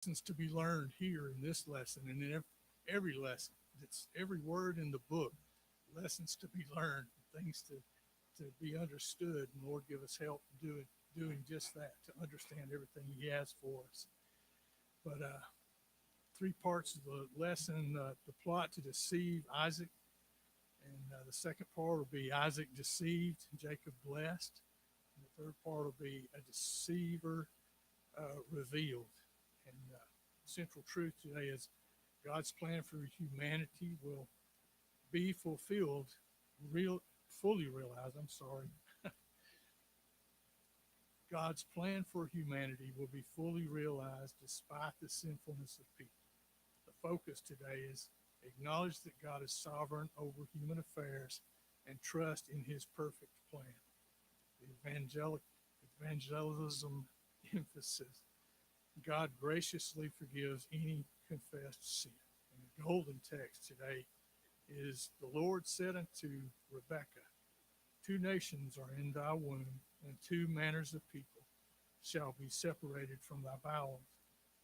Lessons to be learned here in this lesson and in every lesson. It's every word in the book. Lessons to be learned, things to be understood. And Lord, give us help doing just that, to understand everything He has for us. But three parts of the lesson: the plot to deceive Isaac, and the second part will be Isaac deceived, Jacob blessed. And the third part will be a deceiver revealed. And central truth today is God's plan for humanity will be fulfilled, real, fully realized. I'm sorry. God's plan for humanity will be fully realized despite the sinfulness of people. The focus today is acknowledge that God is sovereign over human affairs and trust in His perfect plan. The evangelism emphasis: God graciously forgives any confessed sin. And the golden text today is the Lord said unto Rebekah, two nations are in thy womb, and two manners of people shall be separated from thy bowels.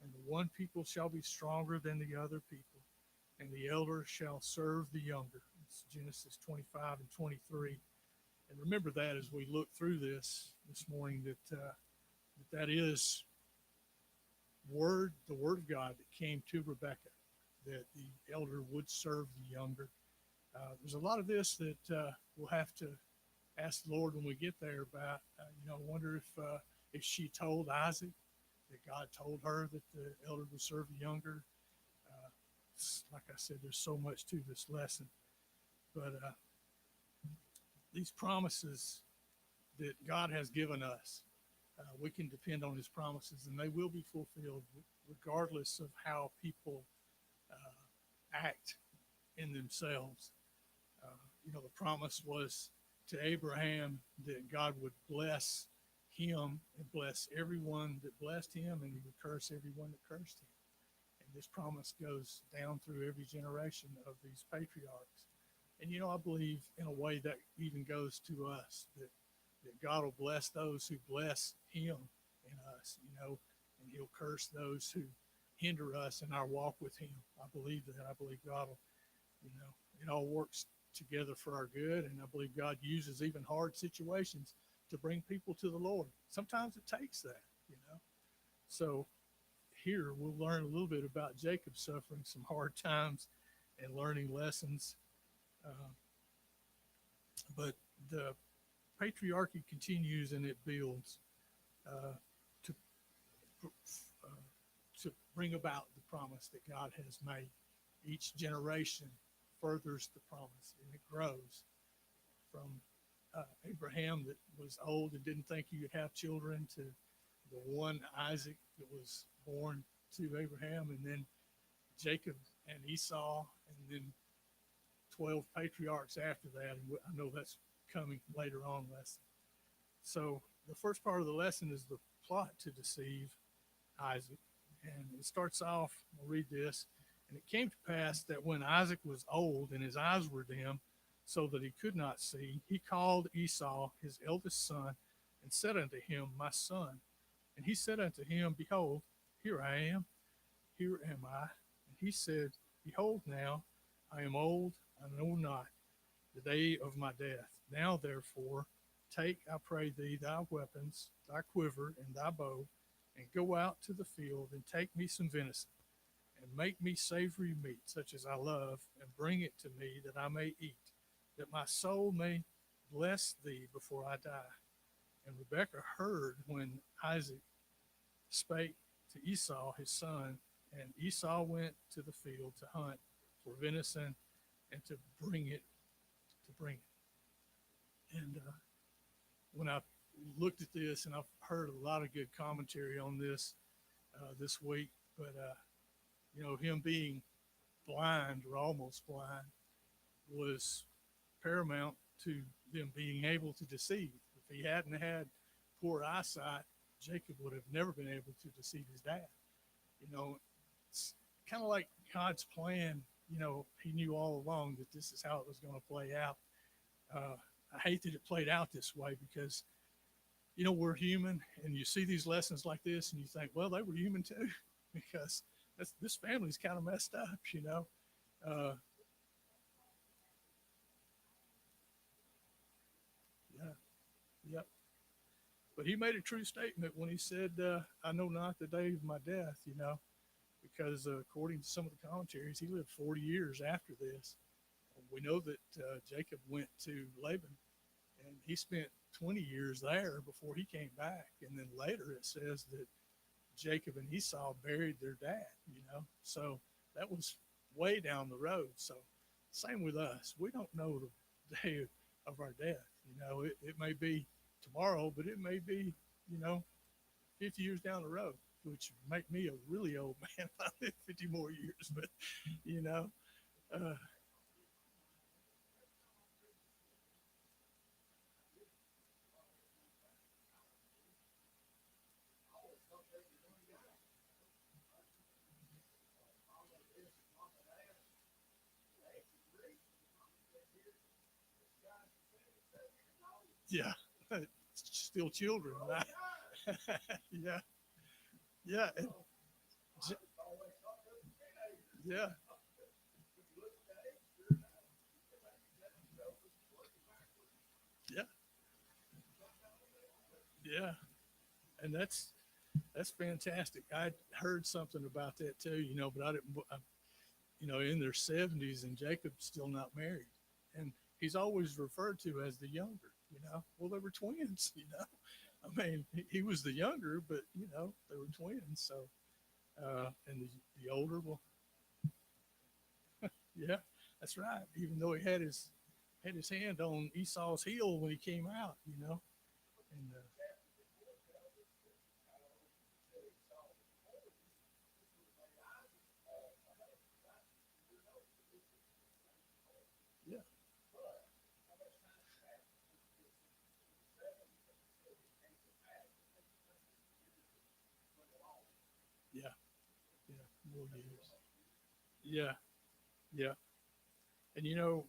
And the one people shall be stronger than the other people, and the elder shall serve the younger. It's Genesis 25 and 23. And remember that as we look through this morning, that is the word of God that came to Rebekah, that the elder would serve the younger. There's a lot of this that we'll have to ask the Lord when we get there about. I wonder if she told Isaac that God told her that the elder would serve the younger. Like I said, there's so much to this lesson, but these promises that God has given us, we can depend on His promises, and they will be fulfilled regardless of how people act in themselves. The promise was to Abraham that God would bless him and bless everyone that blessed him, and He would curse everyone that cursed him. And this promise goes down through every generation of these patriarchs. And I believe in a way that even goes to us, that God will bless those who bless Him in us, and He'll curse those who hinder us in our walk with Him. I believe that. I believe God will, it all works together for our good. And I believe God uses even hard situations to bring people to the Lord. Sometimes it takes that. So here we'll learn a little bit about Jacob suffering some hard times and learning lessons. But the patriarchy continues and it builds to to bring about the promise that God has made. Each generation furthers the promise, and it grows from Abraham that was old and didn't think he could have children to the one Isaac that was born to Abraham, and then Jacob and Esau, and then 12 patriarchs after that. And I know that's coming later on lesson. So the first part of the lesson is the plot to deceive Isaac. And it starts off, I'll read this. And it came to pass that when Isaac was old and his eyes were dim, so that he could not see, he called Esau, his eldest son, and said unto him, My son. And he said unto him, Behold, here I am, here am I. And he said, Behold now, I am old, I know not the day of my death. Now therefore, take, I pray thee, thy weapons, thy quiver, and thy bow, and go out to the field, and take me some venison, and make me savory meat, such as I love, and bring it to me, that I may eat, that my soul may bless thee before I die. And Rebekah heard when Isaac spake to Esau his son, and Esau went to the field to hunt for venison and to bring it. And when I looked at this, and I've heard a lot of good commentary on this this week, but him being blind or almost blind was paramount to them being able to deceive. If he hadn't had poor eyesight, Jacob would have never been able to deceive his dad. It's kind of like God's plan. He knew all along that this is how it was going to play out. I hate that it played out this way because, we're human, and you see these lessons like this and you think, well, they were human too. because this family's kind of messed up, you know. Uh, yeah, yeah. But he made a true statement when he said, "I know not the day of my death," you know, because according to some of the commentaries, he lived 40 years after this. We know that Jacob went to Laban and he spent 20 years there before he came back. And then later it says that Jacob and Esau buried their dad, you know. So that was way down the road. So same with us. We don't know the day of our death. You know, it may be tomorrow, but it may be, you know, 50 years down the road, which would make me a really old man if I live 50 more years. But, you know, uh, yeah, still children, right? Yeah, yeah, yeah, yeah, yeah. And that's fantastic. I heard something about that too, you know, but I didn't, you know, in their 70s and Jacob's still not married. And he's always referred to as the younger, you know. Well, they were twins, you know. I mean, he was the younger, but, you know, they were twins. So, and the older, well, yeah, that's right. Even though he had his hand on Esau's heel when he came out, you know. And yeah, yeah, yeah, more years. Yeah, yeah. And you know,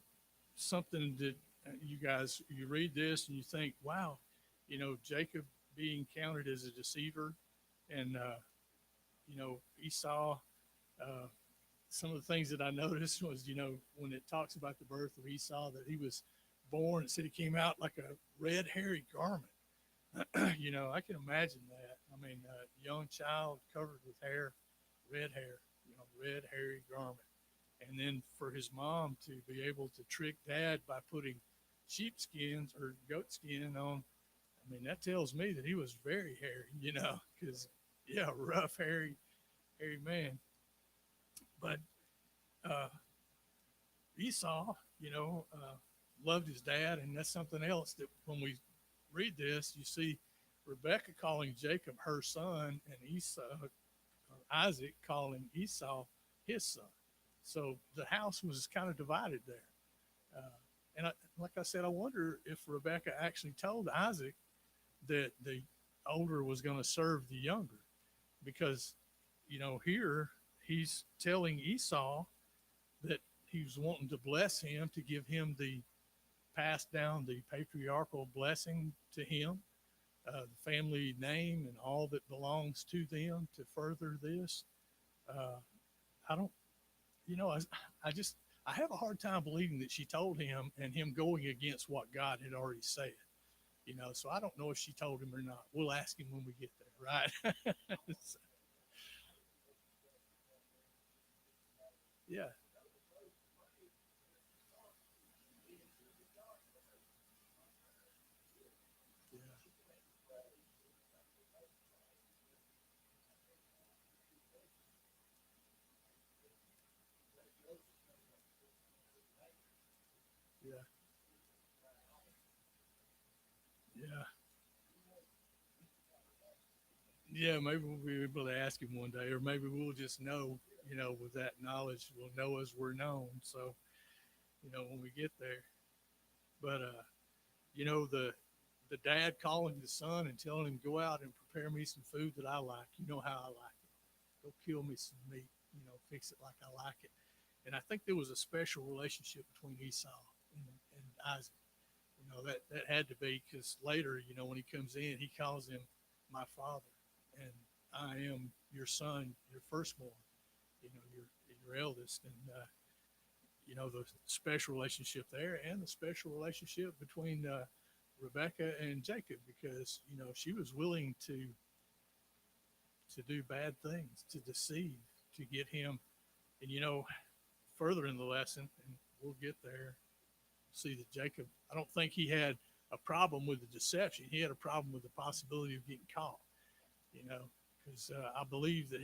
something that you guys, you read this and you think, wow, you know, Jacob being counted as a deceiver, and you know, Esau. Uh, some of the things that I noticed was, you know, when it talks about the birth of Esau, that he was born, it said he came out like a red hairy garment. You know, I can imagine that. I mean, a young child covered with hair, red hair, you know, red hairy garment. And then for his mom to be able to trick dad by putting sheepskins or goat skin on, I mean, that tells me that he was very hairy, you know, because, yeah, rough, hairy man. But uh, Esau, you know, loved his dad. And that's something else that when we read this, you see Rebecca calling Jacob her son and Esau, or Isaac calling Esau his son. So the house was kind of divided there. Uh, and like I said, I wonder if Rebecca actually told Isaac that the older was going to serve the younger, because, you know, here he's telling Esau that he was wanting to bless him, to give him the pass down the patriarchal blessing to him, the family name and all that belongs to them to further this. Uh, I don't, you know, I just, I have a hard time believing that she told him and him going against what God had already said, you know, so I don't know if she told him or not. We'll ask him when we get there, right? So, yeah, yeah, yeah, yeah. Yeah, maybe we'll be able to ask him one day, or maybe we'll just know, you know, with that knowledge, we'll know as we're known. So, you know, when we get there. But you know, the dad calling the son and telling him, go out and prepare me some food that I like. You know how I like it. Go kill me some meat, you know, fix it like I like it. And I think there was a special relationship between Esau and Isaac. You know, that had to be, because later, you know, when he comes in, he calls him my father. And I am your son, your firstborn, your eldest. And, the special relationship there and the special relationship between Rebecca and Jacob, because, she was willing to do bad things, to deceive, to get him. And, further in the lesson, and we'll get there, see that Jacob, I don't think he had a problem with the deception. He had a problem with the possibility of getting caught, because I believe that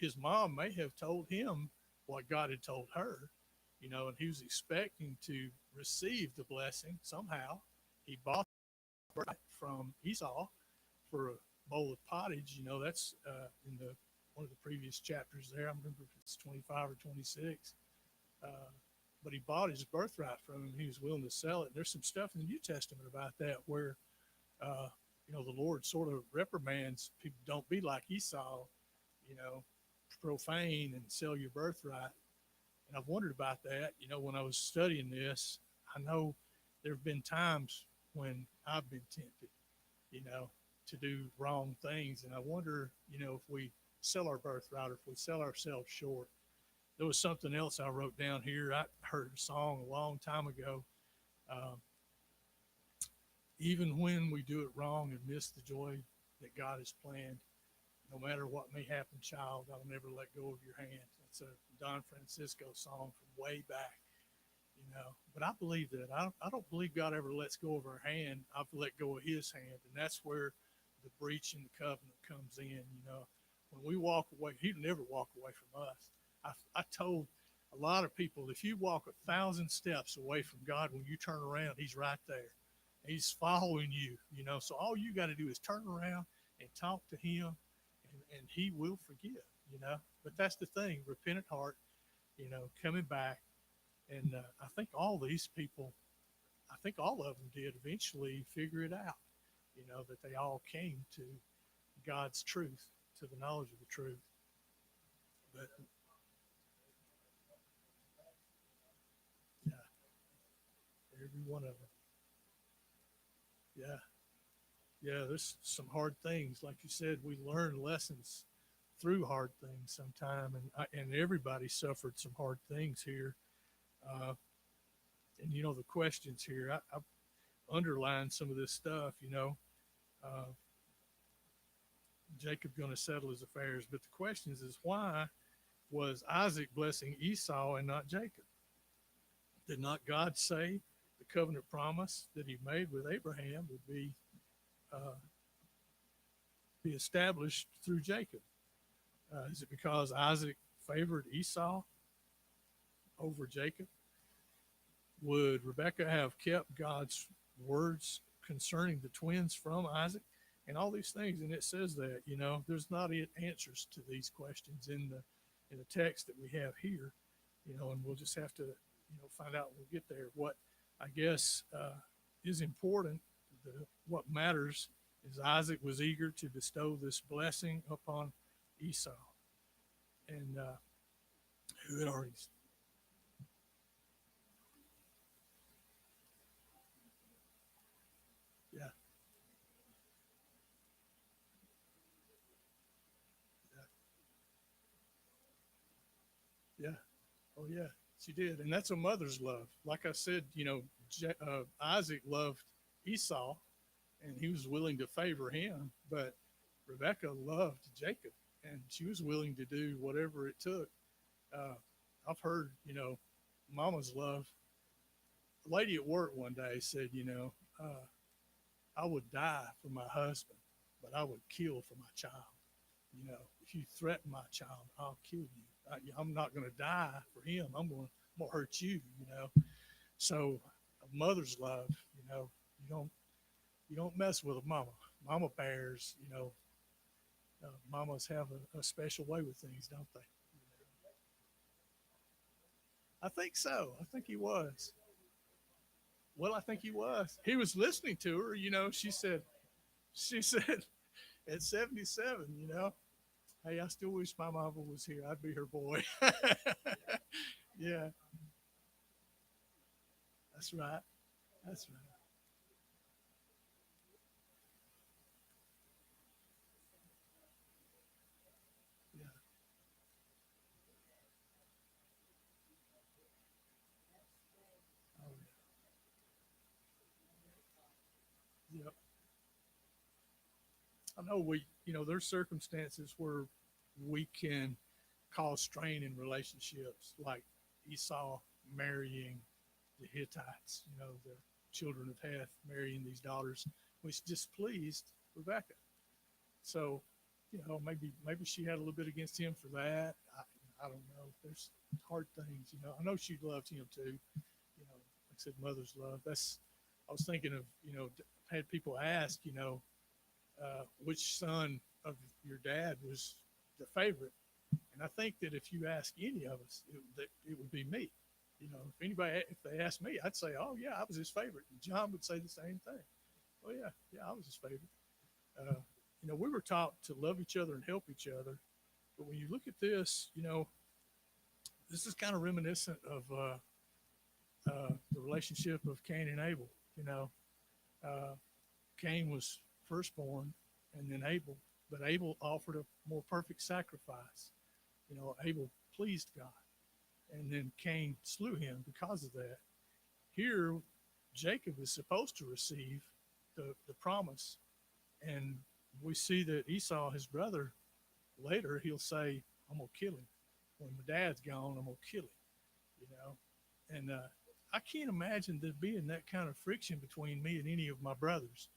his mom may have told him what God had told her, and he was expecting to receive the blessing somehow. He bought from Esau for a bowl of pottage. That's in the one of the previous chapters there. I remember if it's 25 or 26. But he bought his birthright from him. He was willing to sell it. There's some stuff in the New Testament about that where, the Lord sort of reprimands people. Don't be like Esau, profane and sell your birthright. And I've wondered about that. When I was studying this, I know there have been times when I've been tempted, to do wrong things. And I wonder, if we sell our birthright or if we sell ourselves short. There was something else I wrote down here. I heard a song a long time ago. Even when we do it wrong and miss the joy that God has planned, no matter what may happen, child, I'll never let go of your hand. It's a Don Francisco song from way back, But I believe that. I don't believe God ever lets go of our hand. I've let go of his hand. And that's where the breach in the covenant comes in, When we walk away, he'd never walk away from us. I told a lot of people, if you walk 1,000 steps away from God, when you turn around, he's right there. He's following you, So all you got to do is turn around and talk to him, and he will forgive, But that's the thing, repentant heart, coming back. And I think all these people, I think all of them did eventually figure it out, that they all came to God's truth, to the knowledge of the truth. But yeah, every one of them. Yeah. Yeah. There's some hard things. Like you said, we learn lessons through hard things sometime. And everybody suffered some hard things here. Uh, and, the questions here, I underlined some of this stuff, uh, Jacob going to settle his affairs. But the questions is, why was Isaac blessing Esau and not Jacob? Did not God say the covenant promise that he made with Abraham would be established through Jacob? Is it because Isaac favored Esau over Jacob? Would Rebekah have kept God's words concerning the twins from Isaac? And all these things, and it says that, there's not answers to these questions in the text that we have here, and we'll just have to, find out when we get there. What I guess is important, what matters, is Isaac was eager to bestow this blessing upon Esau, and who had already. Yeah, yeah, yeah. Oh, yeah, she did. And that's a mother's love. Like I said, Isaac loved Esau and he was willing to favor him, but Rebecca loved Jacob and she was willing to do whatever it took. Uh, I've heard, mama's love. A lady at work one day said, I would die for my husband, but I would kill for my child. If you threaten my child, I'll kill you. I'm not going to die for him. I'm gonna hurt you. So a mother's love. You don't mess with a mama. Mama bears. Mamas have a special way with things, don't they? I think so. I think he was. Well, I think he was. He was listening to her. She said at 77. Hey, I still wish my mama was here. I'd be her boy. Yeah, that's right. That's right. I know there's circumstances where we can cause strain in relationships, like Esau marrying the Hittites, the children of Heth marrying these daughters, which displeased Rebecca. So, maybe she had a little bit against him for that. I don't know. There's hard things. I know she loved him too. Like I said, mother's love. I was thinking of, had people ask, which son of your dad was the favorite. And I think that if you ask any of us, it would be me. If they asked me, I'd say, oh yeah, I was his favorite. And John would say the same thing. Oh yeah, yeah, I was his favorite. Uh, we were taught to love each other and help each other. But when you look at this, this is kind of reminiscent of the relationship of Cain and Abel. Uh, Cain was firstborn, and then Abel, but Abel offered a more perfect sacrifice. Abel pleased God, and then Cain slew him because of that. Here, Jacob is supposed to receive the promise, and we see that Esau, his brother, later he'll say, "I'm gonna kill him. When my dad's gone, I'm gonna kill him." And I can't imagine there being that kind of friction between me and any of my brothers.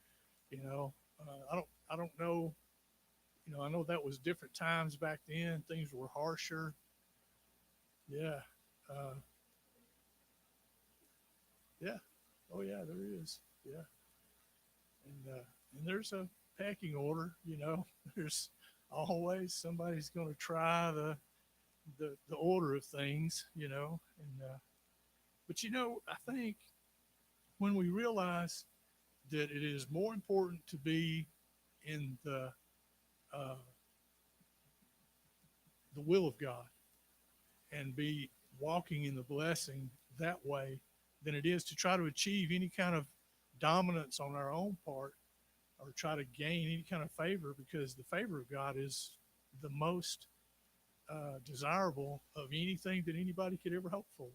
I don't know. I know that was different times back then. Things were harsher. Yeah. Uh, yeah. Oh yeah, there is. Yeah. And there's a pecking order. There's always somebody's going to try the order of things. And but I think when we realize that it is more important to be in uh, the will of God and be walking in the blessing that way than it is to try to achieve any kind of dominance on our own part or try to gain any kind of favor, because the favor of God is the most desirable of anything that anybody could ever hope for,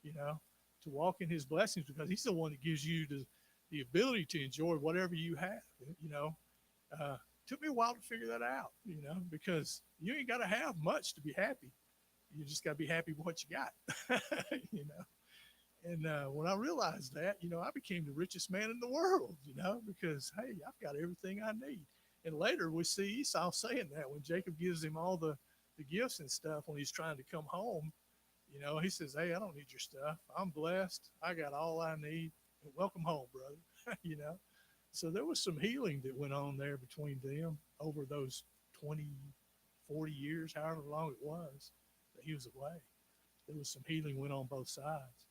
to walk in his blessings, because he's the one that gives you the ability to enjoy whatever you have. Took me a while to figure that out, because you ain't got to have much to be happy. You just got to be happy with what you got, you know. And when I realized that, I became the richest man in the world, because, hey, I've got everything I need. And later we see Esau saying that when Jacob gives him all the gifts and stuff when he's trying to come home, he says, hey, I don't need your stuff. I'm blessed. I got all I need. Welcome home, brother. So there was some healing that went on there between them over those 20, 40 years, however long it was that he was away. There was some healing went on both sides.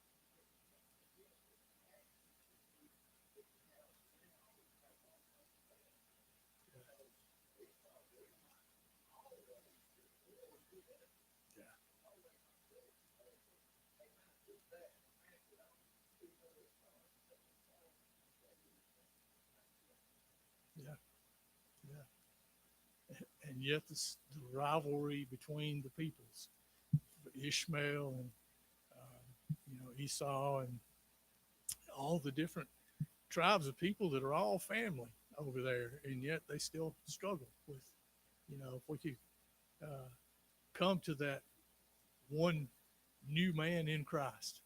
Yeah, yeah, yeah. And yet the rivalry between the peoples, Ishmael and Esau and all the different tribes of people that are all family over there, and yet they still struggle with, if we could uh, come to that one new man in Christ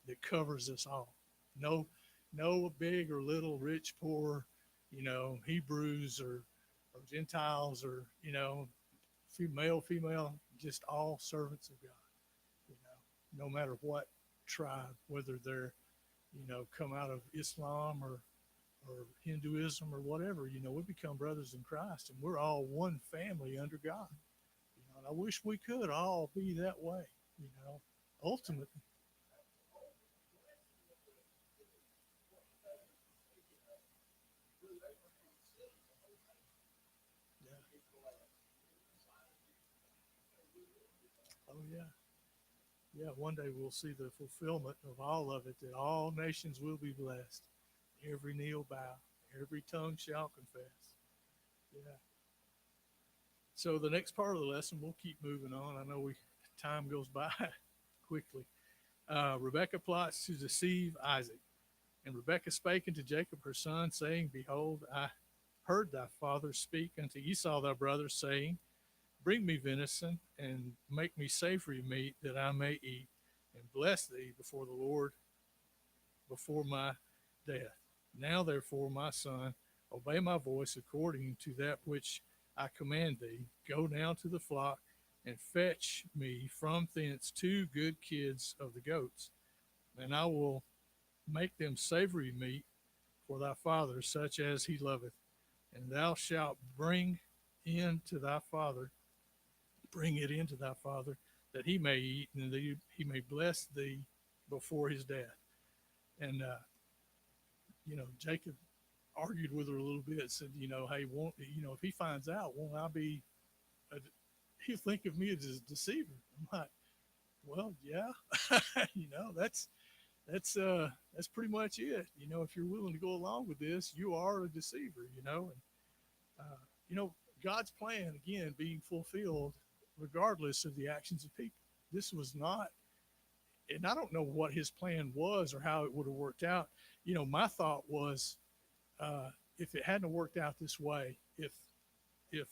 that covers us all. No, no big or little, rich, poor, Hebrews or Gentiles or, female, just all servants of God, no matter what tribe, whether they're, come out of Islam or Hinduism or whatever, we become brothers in Christ and we're all one family under God. And I wish we could all be that way, ultimately. Yeah. Oh, yeah. Yeah. One day we'll see the fulfillment of all of it, that all nations will be blessed. Every knee will bow, every tongue shall confess. Yeah. So the next part of the lesson, we'll keep moving on. I know time goes by quickly. Rebekah plots to deceive Isaac. And Rebekah spake unto Jacob her son, saying, Behold, heard thy father speak unto Esau thy brother, saying, Bring me venison, and make me savory meat, that I may eat, and bless thee before the Lord before my death. Now therefore, my son, obey my voice according to that which I command thee. Go now to the flock, and fetch me from thence 2 good kids of the goats, and I will make them savory meat for thy father, such as he loveth. And thou shalt bring it into thy father, that he may eat, and that he may bless thee before his death. And Jacob argued with her a little bit, said, hey, won't if he finds out, won't I be? He'll think of me as a deceiver. I'm like, well, yeah, that's pretty much it. If you're willing to go along with this, you are a deceiver. God's plan again being fulfilled regardless of the actions of people. This was not, and I don't know what his plan was or how it would have worked out. My thought was, if it hadn't worked out this way, if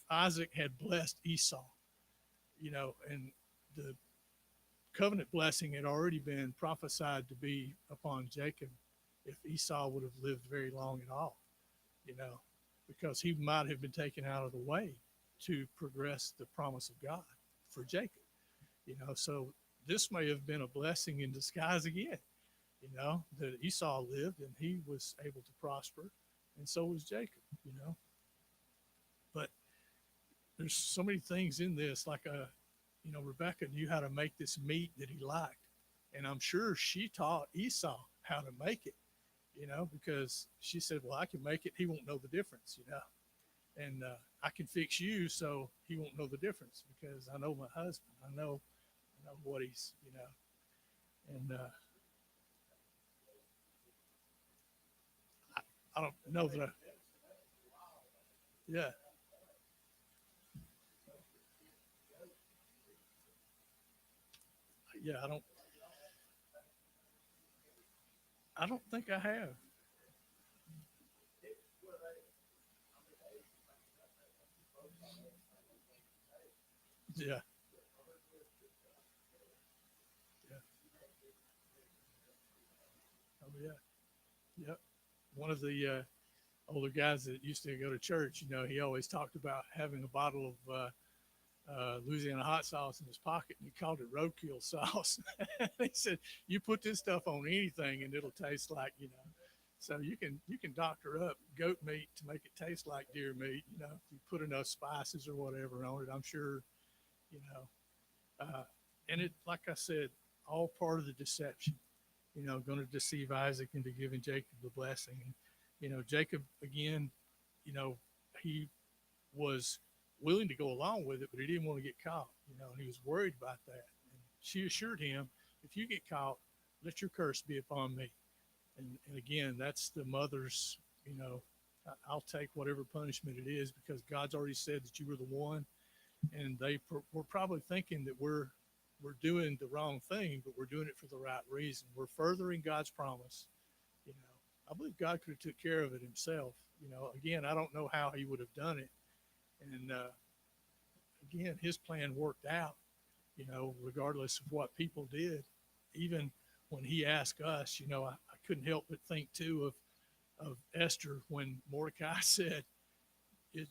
Isaac had blessed Esau, and the covenant blessing had already been prophesied to be upon Jacob, if Esau would have lived very long at all, because he might have been taken out of the way to progress the promise of God for Jacob, so this may have been a blessing in disguise again, that Esau lived and he was able to prosper, and so was Jacob, but there's so many things in this, like Rebecca knew how to make this meat that he liked, and I'm sure she taught Esau how to make it, because she said, well, I can make it, he won't know the difference, and I can fix you so he won't know the difference, because I know my husband, I know what he's, and I don't know that yeah. Yeah, I don't think I have. Yeah, yeah, oh yeah, yep. One of the older guys that used to go to church, he always talked about having a bottle of Louisiana hot sauce in his pocket, and he called it roadkill sauce. He said, "You put this stuff on anything, and it'll taste like." So you can doctor up goat meat to make it taste like deer meat. If you put enough spices or whatever on it, I'm sure. You know, and it, like I said, all part of the deception. Going to deceive Isaac into giving Jacob the blessing, and Jacob again, you know, he was willing to go along with it, but he didn't want to get caught, and he was worried about that. And she assured him, if you get caught, let your curse be upon me. And again, that's the mother's, I'll take whatever punishment it is because God's already said that you were the one. And were probably thinking that we're doing the wrong thing, but we're doing it for the right reason. We're furthering God's promise. You know, I believe God could have took care of it himself. Again, I don't know how he would have done it. And again, his plan worked out, regardless of what people did. Even when he asked us, I couldn't help but think too of Esther when Mordecai said,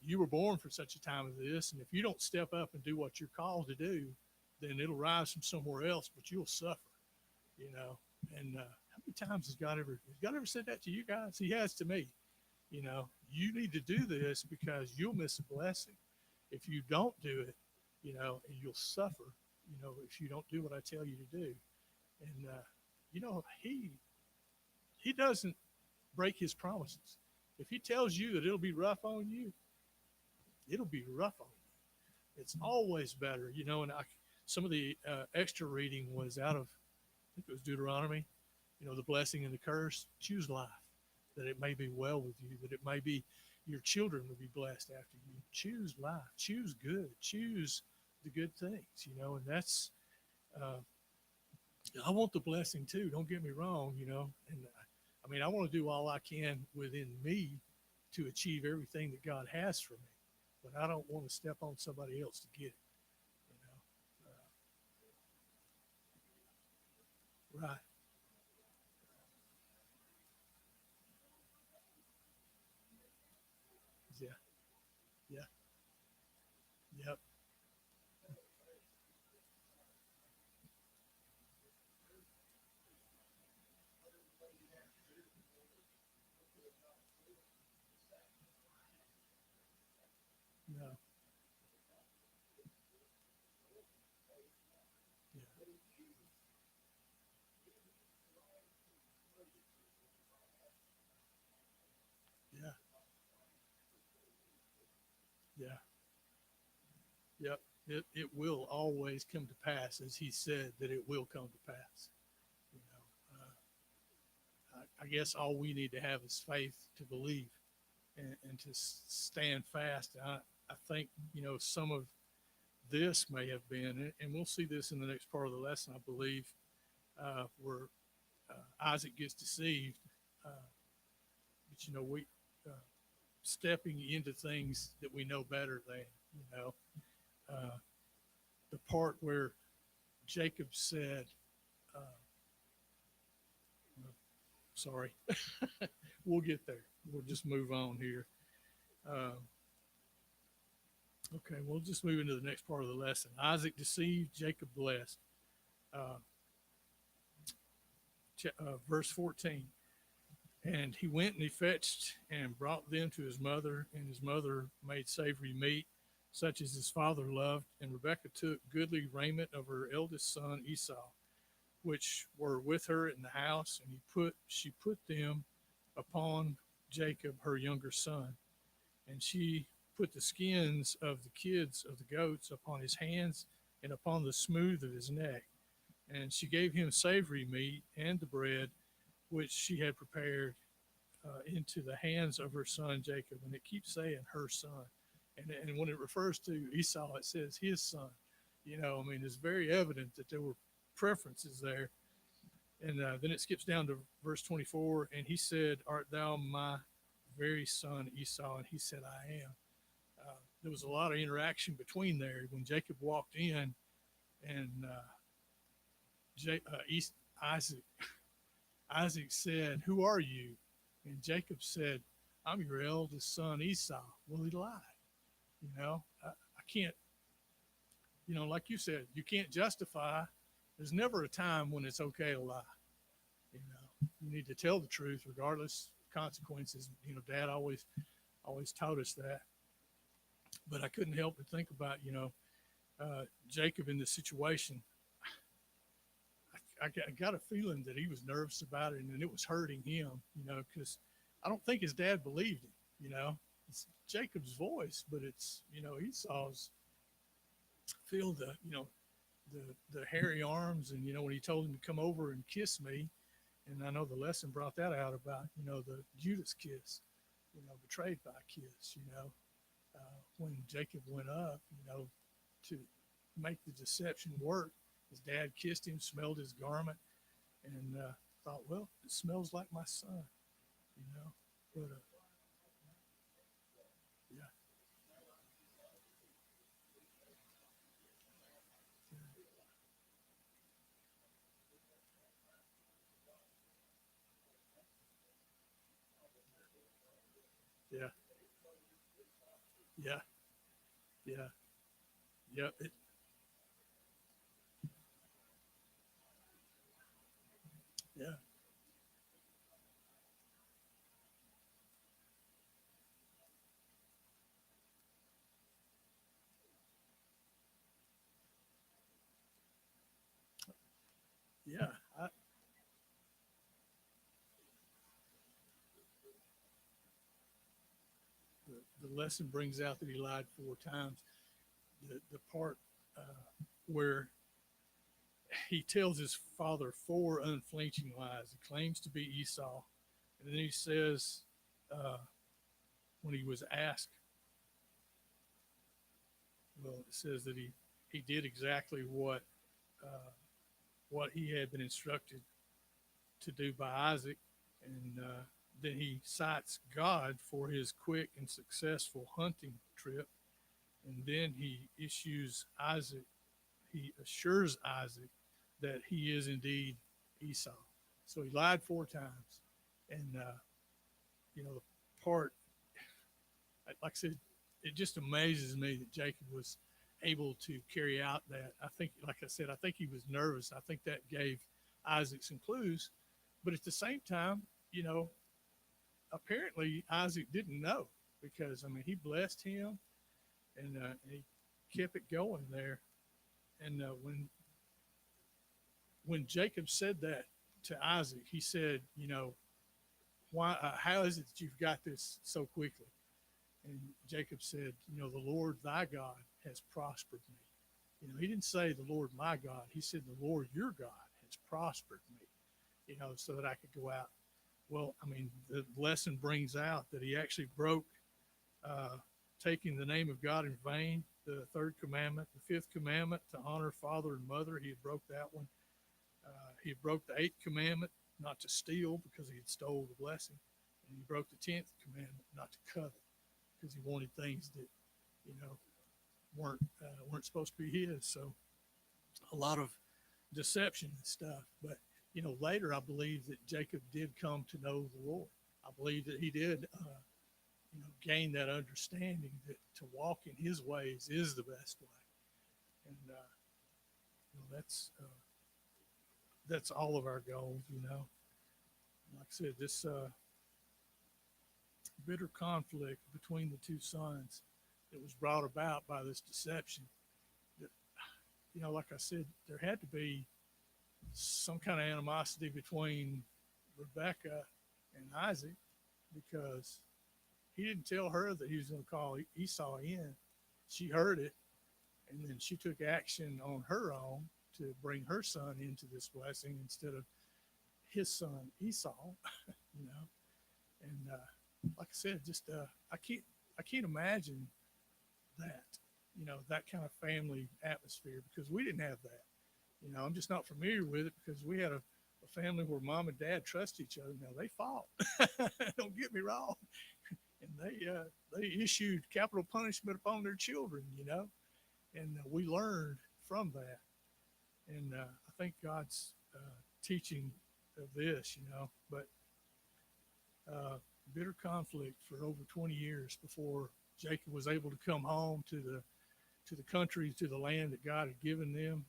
you were born for such a time as this, and if you don't step up and do what you're called to do, then it'll rise from somewhere else, but you'll suffer, you know. And how many times has God ever said that to you guys? He has to me. You need to do this because you'll miss a blessing if you don't do it, and you'll suffer, if you don't do what I tell you to do. And he doesn't break his promises. If he tells you that it'll be rough on you, it'll be rough on you. It's always better, And some of the extra reading was out of, I think it was Deuteronomy, the blessing and the curse. Choose life, that it may be well with you, that it may be your children will be blessed after you. Choose life, choose good, choose the good things, and that's, I want the blessing too. Don't get me wrong, and I mean, I want to do all I can within me to achieve everything that God has for me, but I don't want to step on somebody else to get it. You know, right? Yeah, yeah, yep, no, yeah, yeah, yeah, yep. It will always come to pass, as He said that it will come to pass. You know, I guess all we need to have is faith to believe and to stand fast. I think some of this may have been, and we'll see this in the next part of the lesson, I believe, where Isaac gets deceived. Uh, but we uh, stepping into things that we know better than, you know, uh, the part where Jacob said, uh, sorry, we'll get there. We'll just move on here. Uh, okay, we'll just move into the next part of the lesson. Isaac deceived, Jacob blessed. Uh, Verse 14. And he went and he fetched and brought them to his mother, and his mother made savory meat, such as his father loved. And Rebekah took goodly raiment of her eldest son Esau, which were with her in the house, and she put them upon Jacob her younger son. And she put the skins of the kids of the goats upon his hands and upon the smooth of his neck. And she gave him savory meat and the bread which she had prepared into the hands of her son Jacob. And it keeps saying her son. And when it refers to Esau, it says his son. I mean, it's very evident that there were preferences there. And then it skips down to verse 24. And he said, Art thou my very son Esau? And he said, I am. There was a lot of interaction between there when Jacob walked in, and Isaac Isaac said, Who are you? And Jacob said, I'm your eldest son Esau. Well, he lied. I can't, like you said, you can't justify. There's never a time when it's okay to lie. You need to tell the truth regardless of consequences. Dad always taught us that. But I couldn't help but think about, Jacob in this situation. I got a feeling that he was nervous about it and it was hurting him, because I don't think his dad believed him. It's Jacob's voice, but it's, Esau's. Feel the hairy arms, and when he told him to come over and kiss me, and I know the lesson brought that out about the Judas kiss, betrayed by a kiss. When Jacob went up, to make the deception work, his dad kissed him, smelled his garment, and thought, well, it smells like my son, you know. But yeah, yeah, yeah, yeah, yeah, yeah, yeah. The lesson brings out that he lied 4 times. The part where he tells his father 4 unflinching lies. He claims to be Esau, and then he says, uh, when he was asked, well, it says that he did exactly what he had been instructed to do by Isaac, and then he cites God for his quick and successful hunting trip. And then he assures Isaac that he is indeed Esau. So he lied 4 times. And, the part, like I said, it just amazes me that Jacob was able to carry out that. I think, like I said, I think he was nervous. I think that gave Isaac some clues. But at the same time, apparently Isaac didn't know because, he blessed him and he kept it going there. And when Jacob said that to Isaac, he said, why? How is it that you've got this so quickly? And Jacob said, the Lord thy God has prospered me. He didn't say the Lord my God. He said the Lord your God has prospered me, so that I could go out. Well, the lesson brings out that he actually broke taking the name of God in vain, the third commandment, the fifth commandment to honor father and mother. He had broke that one. He had broke the eighth commandment not to steal because he had stole the blessing. And he broke the 10th commandment not to covet because he wanted things that, weren't supposed to be his. So a lot of deception and stuff. But, later I believe that Jacob did come to know the Lord. I believe that he did, gain that understanding that to walk in his ways is the best way. And, that's all of our goals, Like I said, this bitter conflict between the two sons that was brought about by this deception. That, like I said, there had to be some kind of animosity between Rebecca and Isaac because he didn't tell her that he was going to call Esau in. She heard it, and then she took action on her own to bring her son into this blessing instead of his son Esau, And like I said, just I can't imagine that, that kind of family atmosphere because we didn't have that. I'm just not familiar with it because we had a family where mom and dad trust each other. Now they fought. Don't get me wrong, and they issued capital punishment upon their children. And we learned from that. And I think God's teaching of this, but bitter conflict for over 20 years before Jacob was able to come home to the country, to the land that God had given them,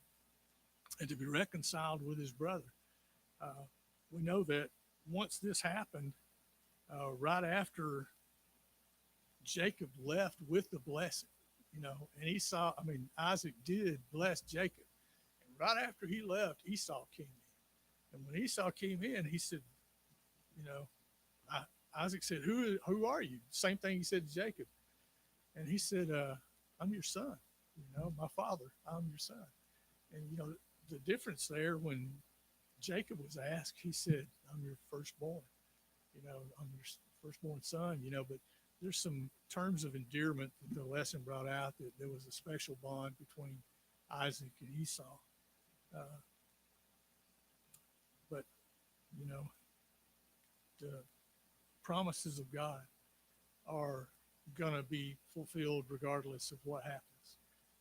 and to be reconciled with his brother. We know that once this happened, right after Jacob left with the blessing, and Isaac did bless Jacob. And right after he left, Esau came in. And when Esau came in, he said, Isaac said, who are you? Same thing he said to Jacob. And he said, I'm your son, my father, I'm your son. And, the difference there when Jacob was asked, he said, I'm your firstborn, I'm your firstborn son, but there's some terms of endearment that the lesson brought out that there was a special bond between Isaac and Esau. But, the promises of God are going to be fulfilled regardless of what happens.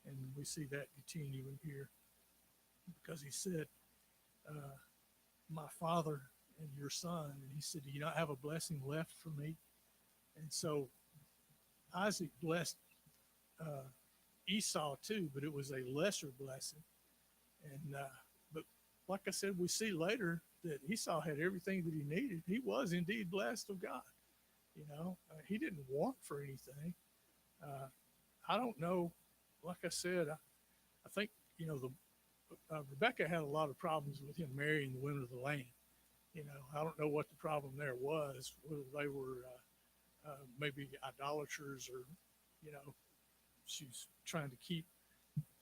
And we see that continuing here because he said, my father and your son. And he said, do you not have a blessing left for me? And so Isaac blessed Esau too, but it was a lesser blessing. And but like I said, we see later that Esau had everything that he needed. He was indeed blessed of God. He didn't want for anything. I don't know. Like I said, I think Rebecca had a lot of problems with him marrying the women of the land. I don't know what the problem there was, whether they were maybe idolaters or, she's trying to keep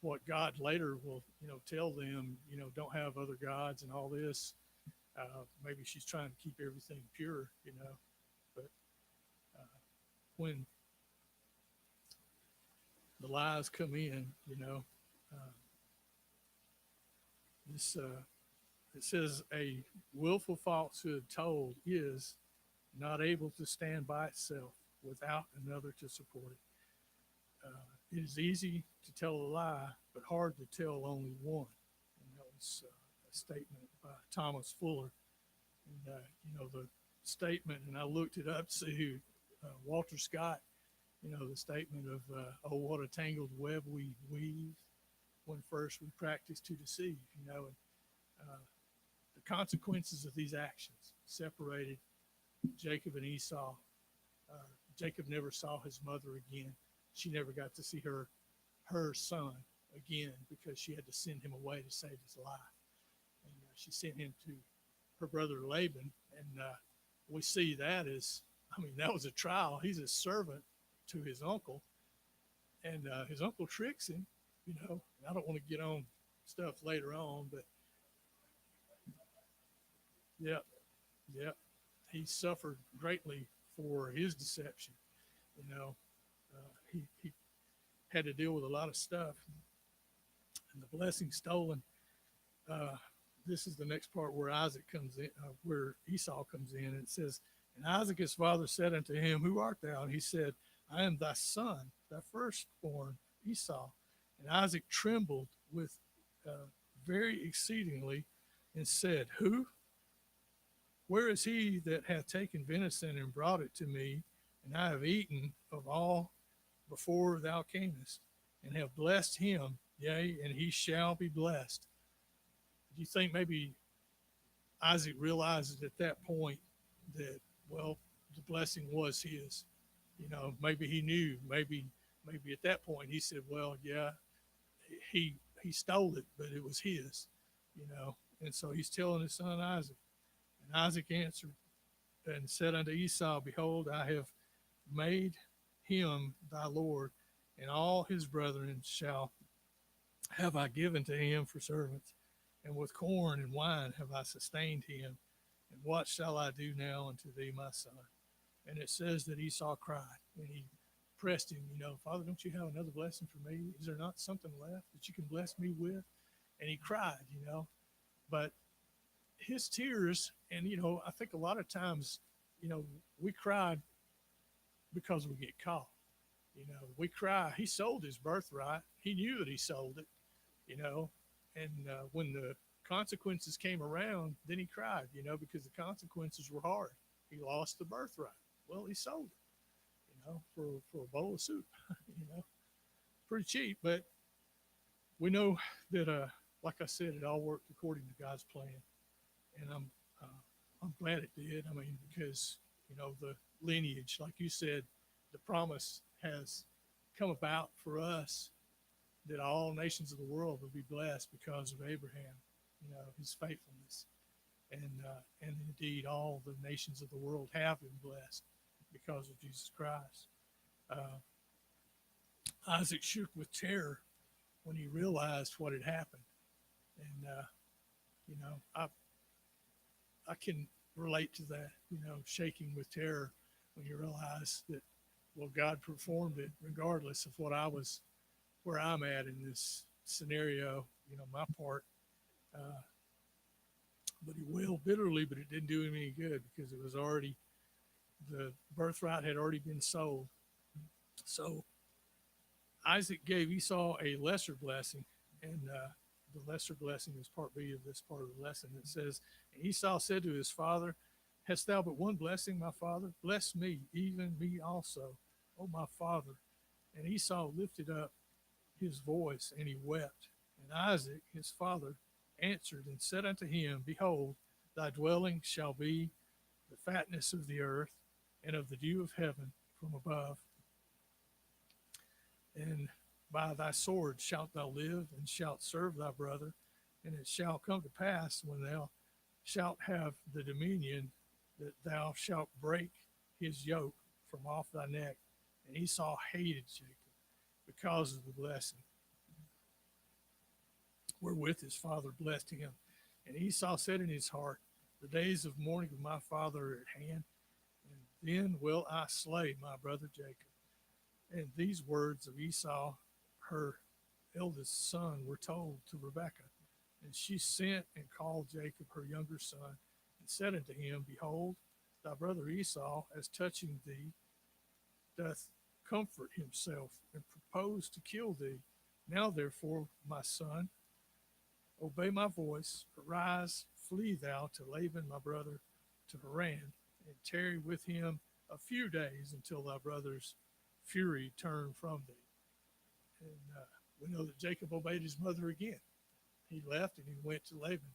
what God later will, tell them, don't have other gods and all this. Maybe she's trying to keep everything pure, but when the lies come in, this it says a willful falsehood told is not able to stand by itself without another to support it. It is easy to tell a lie, but hard to tell only one. And that was a statement by Thomas Fuller. And, the statement, and I looked it up to see who Walter Scott, the statement of, oh, what a tangled web we weave when first we practice to deceive, and the consequences of these actions separated Jacob and Esau. Jacob never saw his mother again. She never got to see her son again because she had to send him away to save his life. And she sent him to her brother Laban. And we see that as, that was a trial. He's a servant to his uncle. And his uncle tricks him, And I don't want to get on stuff later on, but yeah, he suffered greatly for his deception. He had to deal with a lot of stuff, and the blessing stolen. This is the next part where Isaac comes in, where Esau comes in. It says, "And Isaac his father said unto him, Who art thou? And he said, I am thy son, thy firstborn Esau. And Isaac trembled with very exceedingly, and said, Who? Where is he that hath taken venison and brought it to me? And I have eaten of all before thou camest, and have blessed him, yea, and he shall be blessed." Do you think maybe Isaac realizes at that point that, well, the blessing was his? Maybe he knew. Maybe at that point he said, well, yeah, he stole it, but it was his. And so he's telling his son Isaac. And Isaac answered and said unto Esau, Behold, I have made him thy Lord, and all his brethren have I given to him for servants. And with corn and wine have I sustained him. And what shall I do now unto thee, my son? And it says that Esau cried, and he pressed him, Father, don't you have another blessing for me? Is there not something left that you can bless me with? And he cried, but his tears, and, I think a lot of times, we cried because we get caught. We cry. He sold his birthright. He knew that he sold it, and when the consequences came around, then he cried, because the consequences were hard. He lost the birthright. Well, he sold it, for a bowl of soup, pretty cheap. But we know that, like I said, it all worked according to God's plan, and I'm glad it did. Because the lineage, like you said, the promise has come about for us that all nations of the world will be blessed because of Abraham, his faithfulness. And indeed, all the nations of the world have been blessed because of Jesus Christ. Isaac shook with terror when he realized what had happened. And, I can relate to that, shaking with terror when you realize that, well, God performed it regardless of where I'm at in this scenario, my part. But he wailed bitterly, but it didn't do him any good because the birthright had already been sold. So Isaac gave Esau a lesser blessing, and the lesser blessing is part B of this part of the lesson. It says, And Esau said to his father, Hast thou but one blessing, my father? Bless me, even me also, O my father. And Esau lifted up his voice, and he wept. And Isaac, his father, answered and said unto him, Behold, thy dwelling shall be the fatness of the earth and of the dew of heaven from above. And by thy sword shalt thou live, and shalt serve thy brother. And it shall come to pass, when thou shalt have the dominion, that thou shalt break his yoke from off thy neck. And Esau hated Jacob because of the blessing wherewith his father blessed him. And Esau said in his heart, The days of mourning of my father are at hand, and then will I slay my brother Jacob. And these words of Esau, her eldest son, were told to Rebekah. And she sent and called Jacob her younger son, and said unto him, Behold, thy brother Esau, as touching thee, doth comfort himself and propose to kill thee. Now, therefore, my son, obey my voice. Arise, flee thou to Laban, my brother, to Haran, and tarry with him a few days until thy brother's fury turn from thee. And we know that Jacob obeyed his mother again. He left and he went to Laban.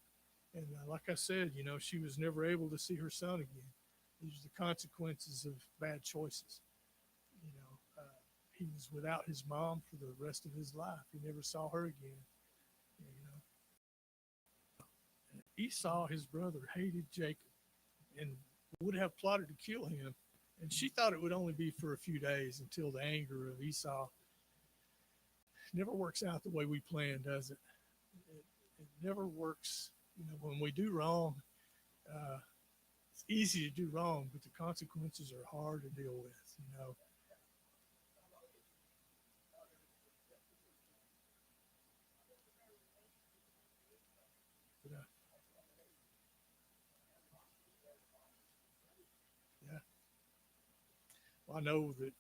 And like I said, she was never able to see her son again. These are the consequences of bad choices. He was without his mom for the rest of his life. He never saw her again. Esau, his brother, hated Jacob and would have plotted to kill him. And she thought it would only be for a few days until the anger of Esau. It never works out the way we plan, does it? It never works. When we do wrong, it's easy to do wrong, but the consequences are hard to deal with. But, yeah. Well, I know that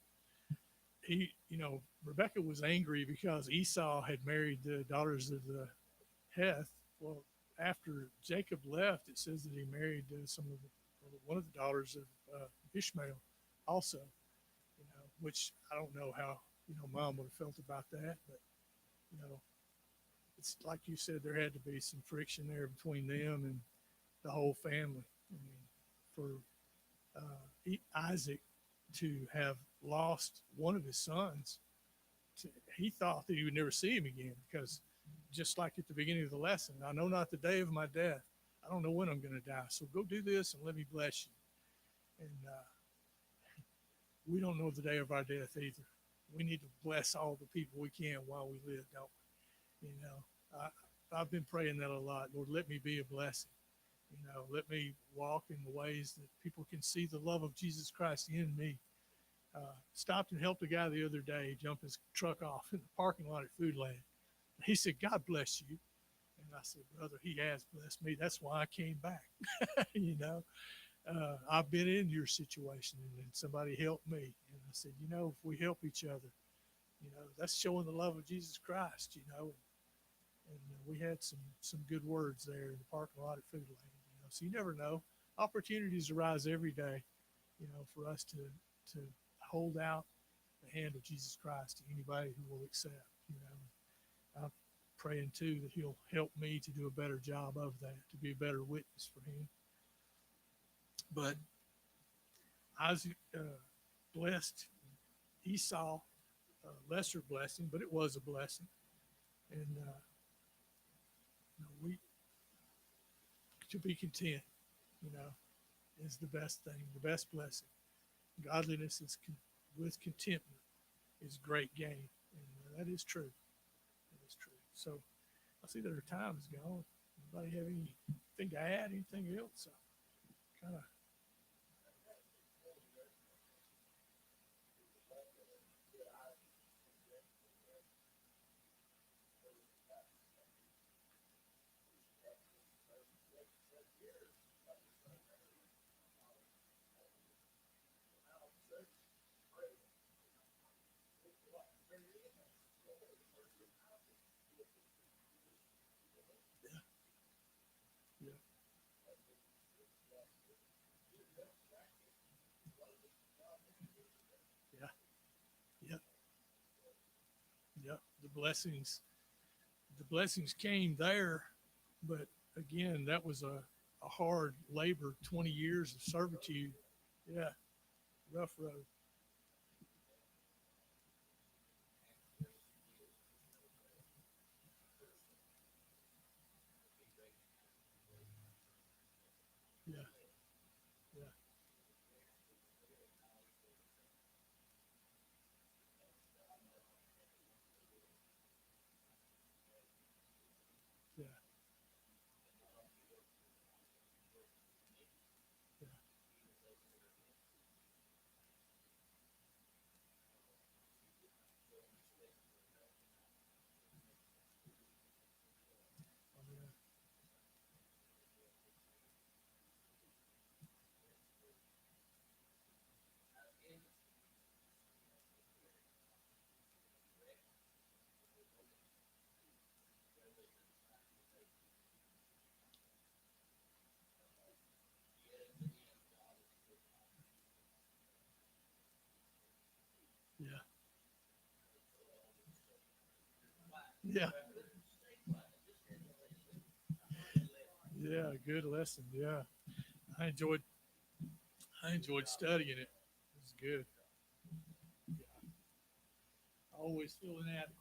Rebecca was angry because Esau had married the daughters of the Heth. Well, after Jacob left, it says that he married one of the daughters of Ishmael, also. Which I don't know how mom would have felt about that, but you know, it's like you said, there had to be some friction there between them and the whole family. I mean, for Isaac to have lost one of his sons, he thought that he would never see him again because, just like at the beginning of the lesson, I know not the day of my death. I don't know when I'm going to die. So go do this and let me bless you. And we don't know the day of our death either. We need to bless all the people we can while we live, don't we? I've been praying that a lot. Lord, let me be a blessing. Let me walk in the ways that people can see the love of Jesus Christ in me. Stopped and helped a guy the other day jump his truck off in the parking lot at Foodland. He said, God bless you. And I said, brother, he has blessed me. That's why I came back. I've been in your situation and somebody helped me. And I said, if we help each other, that's showing the love of Jesus Christ, and we had some good words there in the parking lot at Foodland. So you never know. Opportunities arise every day, for us to hold out the hand of Jesus Christ to anybody who will accept. I'm praying too that He'll help me to do a better job of that, to be a better witness for Him. But Isaac blessed Esau, a lesser blessing, but it was a blessing, and we to be content, is the best thing, the best blessing. Godliness with contentment is great gain, and that is true. That is true. So I see that our time is gone. Anybody have anything to add? Anything else? So, kind of. Yeah, yeah, yeah, yeah. The blessings came there, but again, that was a hard labor, 20 years of servitude. Yeah, rough road. Yeah, yeah, yeah, yeah, Yeah. Yeah. Good lesson. Yeah. I enjoyed I enjoyed studying it. It was good. Yeah. Always feeling inadequate.